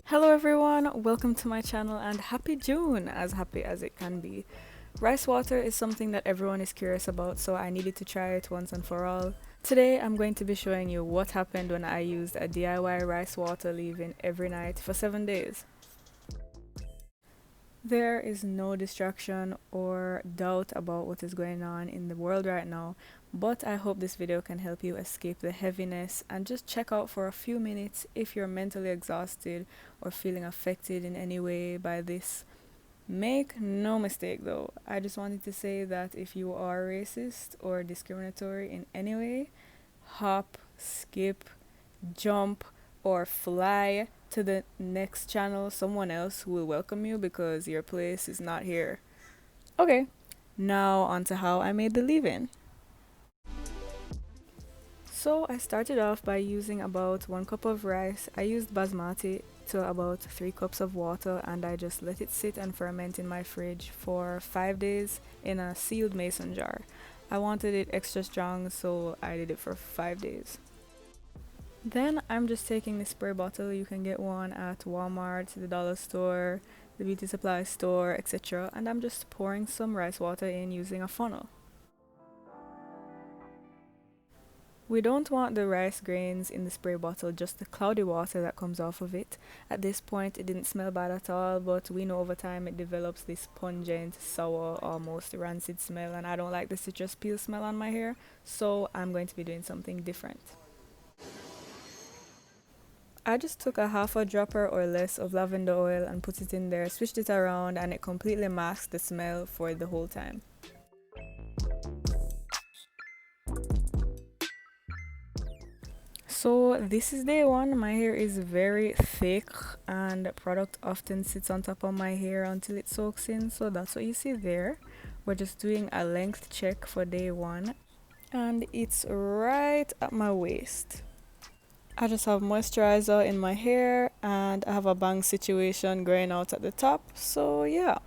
Hello everyone, welcome to my channel and happy June, as happy as it can be. Rice water is something that everyone is curious about, so I needed to try it once and for all. Today I'm going to be showing you what happened when I used a DIY rice water leave-in every night for 7 days. There is no distraction or doubt about what is going on in the world right now, but I hope this video can help you escape the heaviness and just check out for a few minutes if you're mentally exhausted or feeling affected in any way by this. Make no mistake though, I just wanted to say that if you are racist or discriminatory in any way, hop, skip, jump, or fly to the next channel. Someone else who will welcome you because your place is not here. Okay, now on to how I made the leave-in. So I started off by using about 1 cup of rice. I used basmati to about 3 cups of water, and I just let it sit and ferment in my fridge for 5 days in a sealed mason jar. I wanted it extra strong, so I did it for 5 days. Then I'm just taking this spray bottle. You can get one at Walmart, the dollar store, the beauty supply store, etc. And I'm just pouring some rice water in using a funnel. We don't want the rice grains in the spray bottle, just the cloudy water that comes off of it. At this point it didn't smell bad at all, but we know over time it develops this pungent, sour, almost rancid smell, and I don't like the citrus peel smell on my hair, so I'm going to be doing something different. I just took a half a dropper or less of lavender oil and put it in there, switched it around, and it completely masked the smell for the whole time. So this is day 1. My hair is very thick and product often sits on top of my hair until it soaks in, so that's what you see there. We're just doing a length check for day 1 and it's right at my waist. I just have moisturizer in my hair and I have a bang situation growing out at the top, so yeah.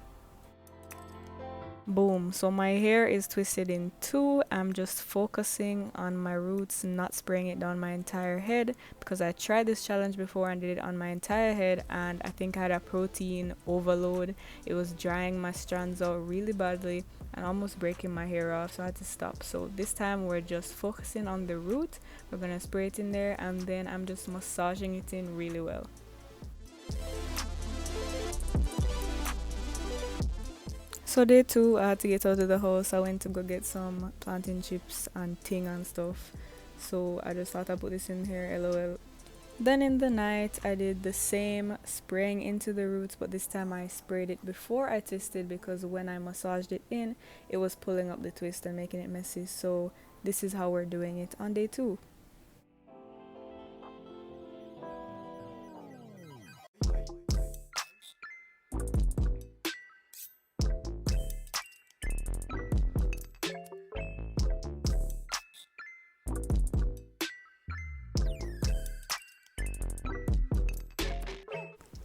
Boom, so my hair is twisted in 2. I'm just focusing on my roots, not spraying it down my entire head, because I tried this challenge before and did it on my entire head and I think I had a protein overload. It was drying my strands out really badly and almost breaking my hair off, so I had to stop. So this time we're just focusing on the root. We're gonna spray it in there and then I'm just massaging it in really well. So day 2, I had to get out of the house. I went to go get some plantain chips and ting and stuff. So I just thought I'd put this in here, lol. Then in the night, I did the same, spraying into the roots, but this time I sprayed it before I twisted because when I massaged it in, it was pulling up the twist and making it messy. So this is how we're doing it on day 2.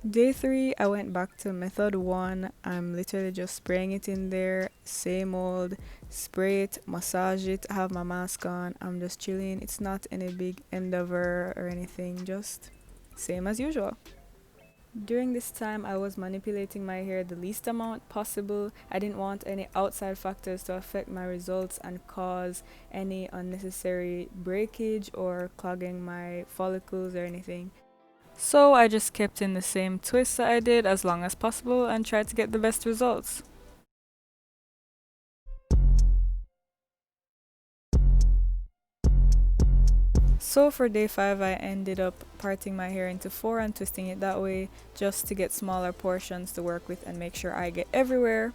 Day 3, I went back to method 1. I'm literally just spraying it in there, same old, spray it, massage it, have my mask on. I'm just chilling. It's not any big endeavor or anything, just same as usual. During this time, I was manipulating my hair the least amount possible. I didn't want any outside factors to affect my results and cause any unnecessary breakage or clogging my follicles or anything. So I just kept in the same twist that I did as long as possible and tried to get the best results. So for day 5, I ended up parting my hair into 4 and twisting it that way just to get smaller portions to work with and make sure I get everywhere.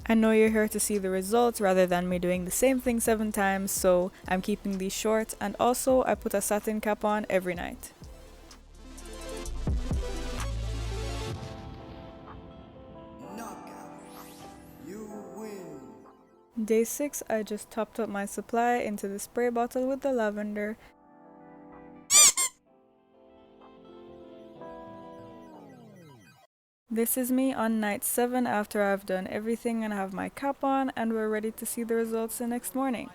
I know you're here to see the results rather than me doing the same thing 7 times, so I'm keeping these short, and also I put a satin cap on every night. Day 6, I just topped up my supply into the spray bottle with the lavender. This is me on night 7 after I've done everything and I have my cap on, and we're ready to see the results the next morning.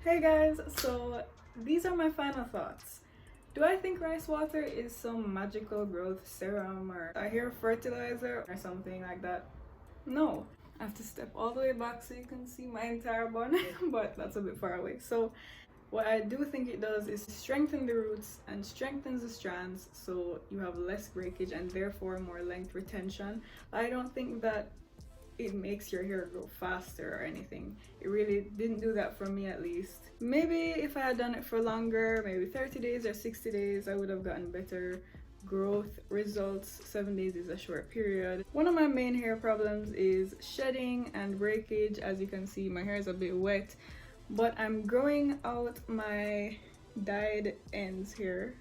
Hey guys, so these are my final thoughts. Do I think rice water is some magical growth serum or a hair fertilizer or something like that? No. I have to step all the way back so you can see my entire bun, but that's a bit far away. So what I do think it does is strengthen the roots and strengthens the strands so you have less breakage and therefore more length retention. I don't think that it makes your hair grow faster or anything. It really didn't do that for me, at least. Maybe if I had done it for longer, maybe 30 days or 60 days, I would have gotten better growth results. 7 days is a short period. One of my main hair problems is shedding and breakage. As you can see, my hair is a bit wet, but I'm growing out my dyed ends here.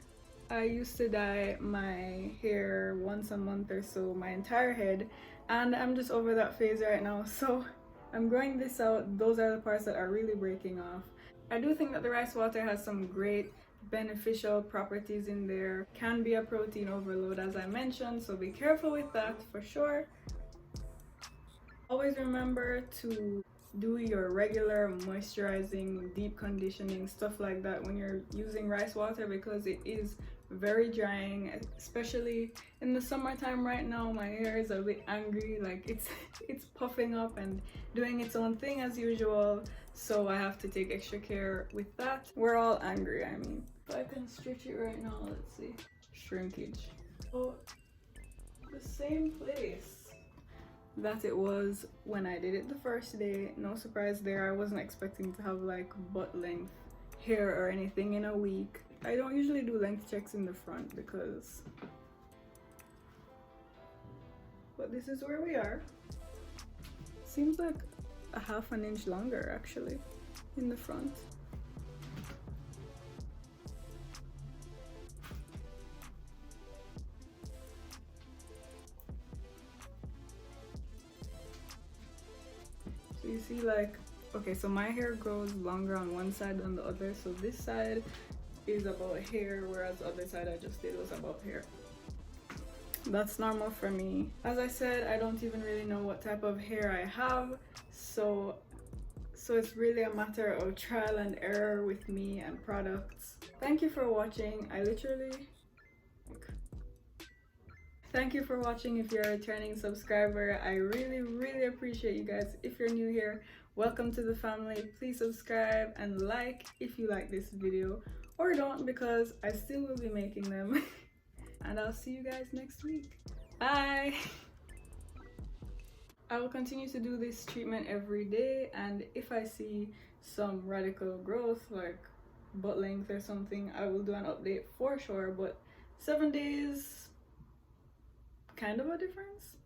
I used to dye my hair once a month or so, my entire head, and I'm just over that phase right now, so I'm growing this out. Those are the parts that are really breaking off. I do think that the rice water has some great beneficial properties in there. Can be a protein overload, as I mentioned, so be careful with that for sure. Always remember to do your regular moisturizing, deep conditioning, stuff like that when you're using rice water, because it is very drying, especially in the summertime. Right now my hair is a bit angry, like it's puffing up and doing its own thing as usual, so I have to take extra care with that. We're all angry. I mean, if I can stretch it right now, let's see. Shrinkage. Oh, the same place that it was when I did it the first day. No surprise there. I wasn't expecting to have like butt length hair or anything in a week. I don't usually do length checks in the front because, but this is where we are. Seems like a half an inch longer actually in the front. So you see, like, okay, so my hair grows longer on one side than the other, so this side is about hair, whereas the other side I just did was about hair. That's normal for me. As I said, I don't even really know what type of hair I have, so it's really a matter of trial and error with me and products. Thank you for watching. Thank you for watching. If you're a returning subscriber, I really appreciate you guys. If you're new here, welcome to the family. Please subscribe and like if you like this video, or don't, because I still will be making them. And I'll see you guys next week. Bye. I will continue to do this treatment every day, and if I see some radical growth like butt length or something, I will do an update for sure. But 7 days, kind of a difference.